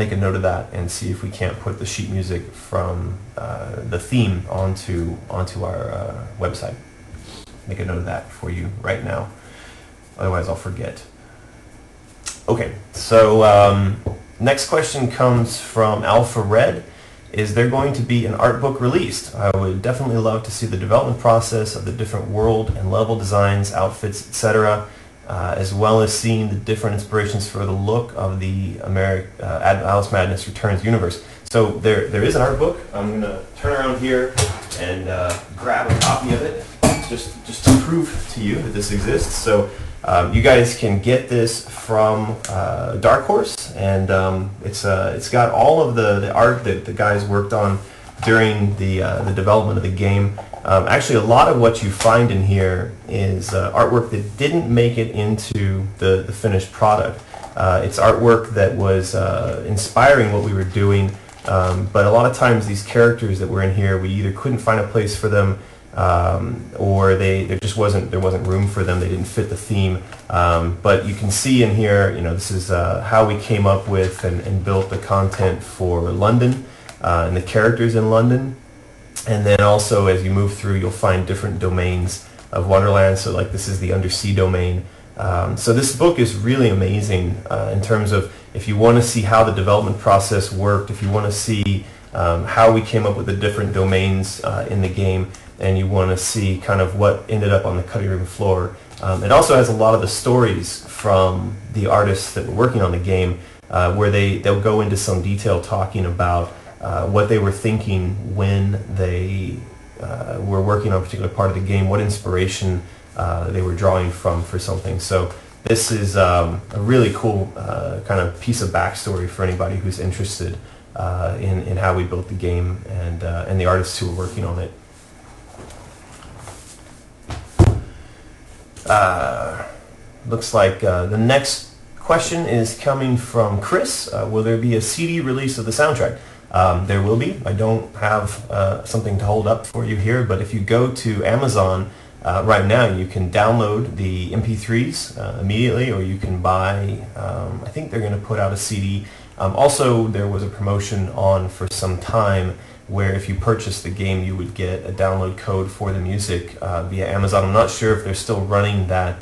make a note of that and see if we can't put the sheet music from the theme onto our website. Make a note of that for you right now. Otherwise, I'll forget. Okay, so next question comes from Alpha Red. Is there going to be an art book released? I would definitely love to see the development process of the different world and level designs, outfits, etc., as well as seeing the different inspirations for the look of the Alice Madness Returns universe. So there is an art book. I'm going to turn around here and grab a copy of it just to prove to you that this exists. So you guys can get this from Dark Horse, and it's got all of the art that the guys worked on during the development of the game. Actually, a lot of what you find in here is artwork that didn't make it into the finished product. It's artwork that was inspiring what we were doing, but a lot of times these characters that were in here, we either couldn't find a place for them, or there wasn't room for them. They didn't fit the theme. But you can see in here, this is how we came up with and built the content for London and the characters in London. And then also, as you move through, you'll find different domains of Wonderland. So like this is the undersea domain. So this book is really amazing in terms of if you want to see how the development process worked, if you want to see how we came up with the different domains in the game, and you want to see kind of what ended up on the cutting room floor. It also has a lot of the stories from the artists that were working on the game, where they'll go into some detail talking about what they were thinking when they were working on a particular part of the game, what inspiration they were drawing from for something. So this is a really cool kind of piece of backstory for anybody who's interested in how we built the game and the artists who were working on it. Looks like the next question is coming from Chris. Will there be a CD release of the soundtrack? There will be. I don't have something to hold up for you here, but if you go to Amazon right now, you can download the MP3s immediately, or you can buy, I think they're going to put out a CD. Also, there was a promotion on for some time where if you purchase the game, you would get a download code for the music via Amazon. I'm not sure if they're still running that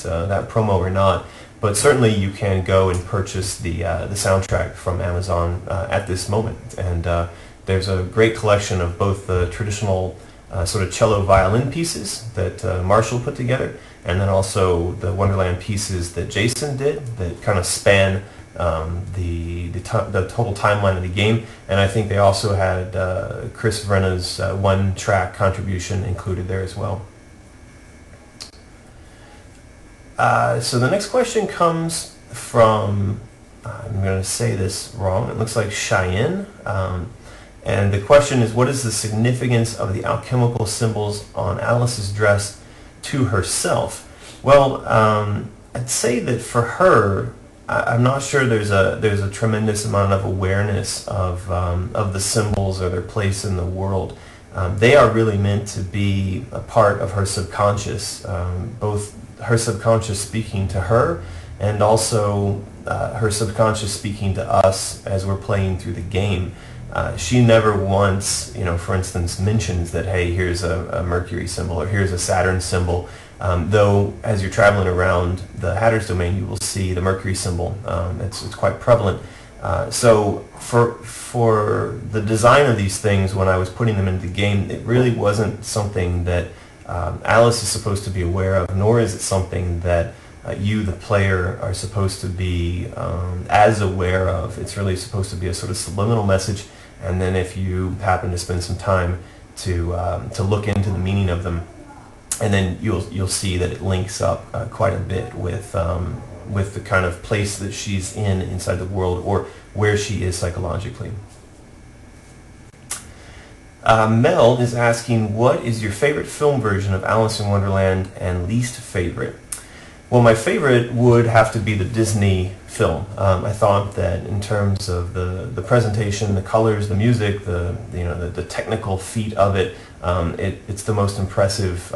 promo or not, but certainly you can go and purchase the soundtrack from Amazon at this moment. And there's a great collection of both the traditional sort of cello violin pieces that Marshall put together, and then also the Wonderland pieces that Jason did that kind of span the total timeline of the game. And I think they also had Chris Vrenna's one-track contribution included there as well. So the next question comes from, I'm going to say this wrong, it looks like Cheyenne. And the question is, what is the significance of the alchemical symbols on Alice's dress to herself? Well, I'd say that for her, I'm not sure there's a tremendous amount of awareness of the symbols or their place in the world. They are really meant to be a part of her subconscious, both her subconscious speaking to her and also her subconscious speaking to us as we're playing through the game. She never once, for instance, mentions that, hey, here's a Mercury symbol or here's a Saturn symbol. Though as you're traveling around the Hatter's domain, you will see the Mercury symbol. It's quite prevalent. So for the design of these things, when I was putting them into the game, it really wasn't something that Alice is supposed to be aware of, nor is it something that you, the player, are supposed to be as aware of. It's really supposed to be a sort of subliminal message, and then if you happen to spend some time to look into the meaning of them, and then you'll see that it links up quite a bit with the kind of place that she's in inside the world, or where she is psychologically. Mel is asking, what is your favorite film version of Alice in Wonderland and least favorite? Well, my favorite would have to be the Disney film. I thought that in terms of the presentation, the colors, the music, the technical feat of it, it's the most impressive.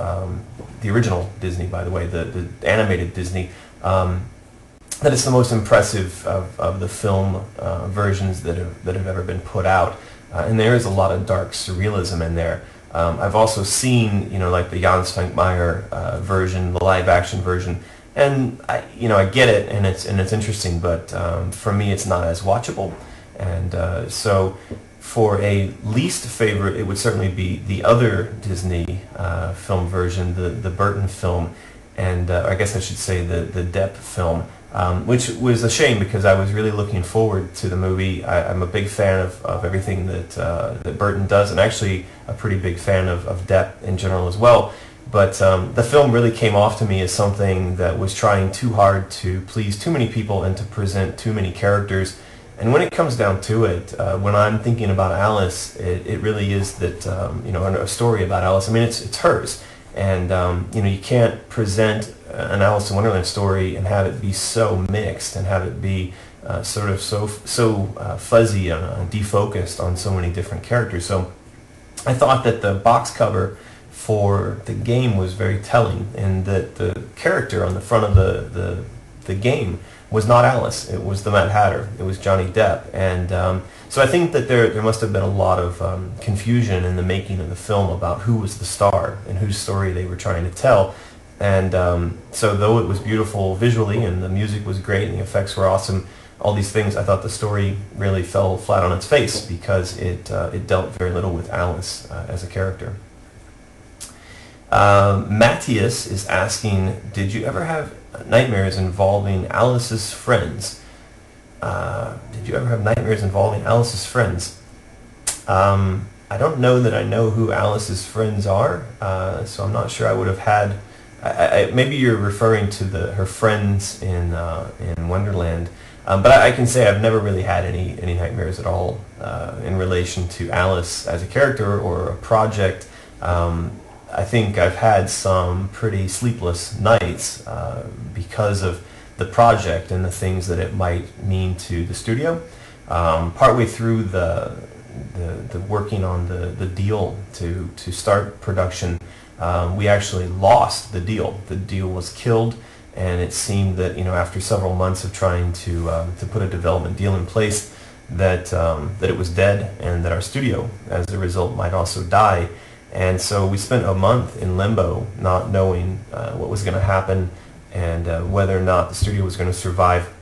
The original Disney, by the way, the animated Disney. that it's the most impressive of the film versions that have ever been put out, and there is a lot of dark surrealism in there. I've also seen, like the Jan Svankmajer version, the live-action version, and I get it, and it's interesting, but for me, it's not as watchable. And so, for a least favorite, it would certainly be the other Disney film version, the Burton film, and I guess I should say the Depp film. Which was a shame because I was really looking forward to the movie. I'm a big fan of everything that Burton does, and actually a pretty big fan of Depp in general as well. But the film really came off to me as something that was trying too hard to please too many people and to present too many characters. And when it comes down to it, when I'm thinking about Alice, it really is that, a story about Alice. I mean, it's hers. And, you can't present an Alice in Wonderland story and have it be so mixed and have it be sort of so fuzzy and defocused on so many different characters. So I thought that the box cover for the game was very telling, and that the character on the front of the game was not Alice. It was the Mad Hatter. It was Johnny Depp. And so I think that there must have been a lot of confusion in the making of the film about who was the star and whose story they were trying to tell. And so though it was beautiful visually and the music was great and the effects were awesome, all these things, I thought the story really fell flat on its face because it dealt very little with Alice as a character. Matthias is asking, did you ever have nightmares involving Alice's friends? Did you ever have nightmares involving Alice's friends? I don't know that I know who Alice's friends are, so I'm not sure I would have had... maybe you're referring to her friends in Wonderland, but I can say I've never really had any nightmares at all in relation to Alice as a character or a project. I think I've had some pretty sleepless nights because of the project and the things that it might mean to the studio. Partway through the working on the deal to start production, we actually lost the deal. The deal was killed, and it seemed that after several months of trying to put a development deal in place, that it was dead, and that our studio, as a result, might also die. And so we spent a month in limbo, not knowing what was going to happen and whether or not the studio was going to survive.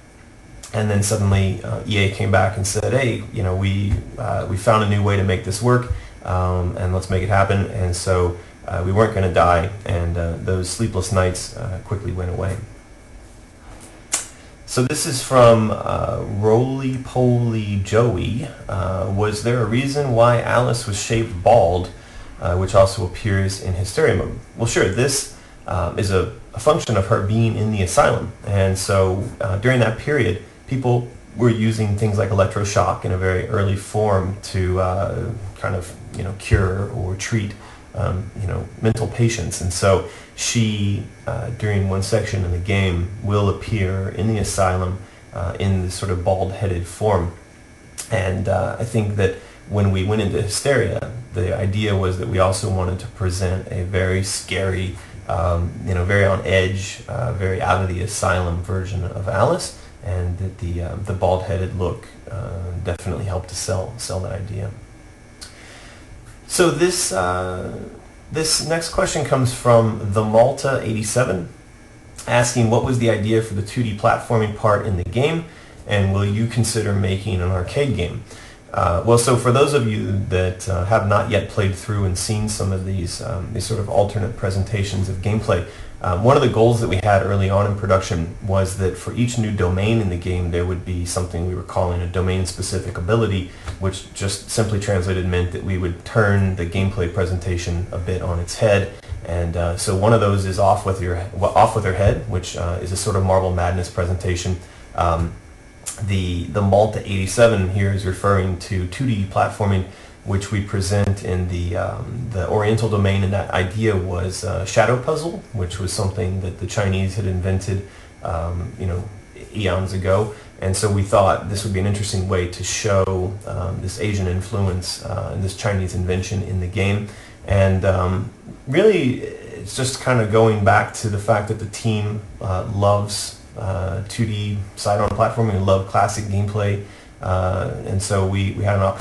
And then suddenly EA came back and said, hey, we found a new way to make this work, and let's make it happen. And so we weren't going to die, and those sleepless nights quickly went away. So this is from Roly Poly Joey. Was there a reason why Alice was shaved bald, which also appears in Hysteria mode? Well, sure, this is a function of her being in the asylum. And so during that period, people were using things like electroshock in a very early form to kind of cure or treat mental patients. And so she, during one section in the game, will appear in the asylum in this sort of bald-headed form. And I think that when we went into Hysteria, the idea was that we also wanted to present a very scary, very on edge, very out of the asylum version of Alice, and that the bald-headed look definitely helped to sell that idea. So this next question comes from the Malta 87, asking what was the idea for the 2D platforming part in the game, and will you consider making an arcade game? Well, so for those of you that have not yet played through and seen some of these sort of alternate presentations of gameplay, one of the goals that we had early on in production was that for each new domain in the game there would be something we were calling a domain-specific ability, which just simply translated meant that we would turn the gameplay presentation a bit on its head. And so one of those is off with her head, which is a sort of Marble Madness presentation. The Malta 87 here is referring to 2D platforming, which we present in the Oriental domain, and that idea was shadow puzzle, which was something that the Chinese had invented, eons ago. And so we thought this would be an interesting way to show this Asian influence and this Chinese invention in the game. And really, it's just kind of going back to the fact that the team loves 2D side-on platform. We love classic gameplay, and so we had an opportunity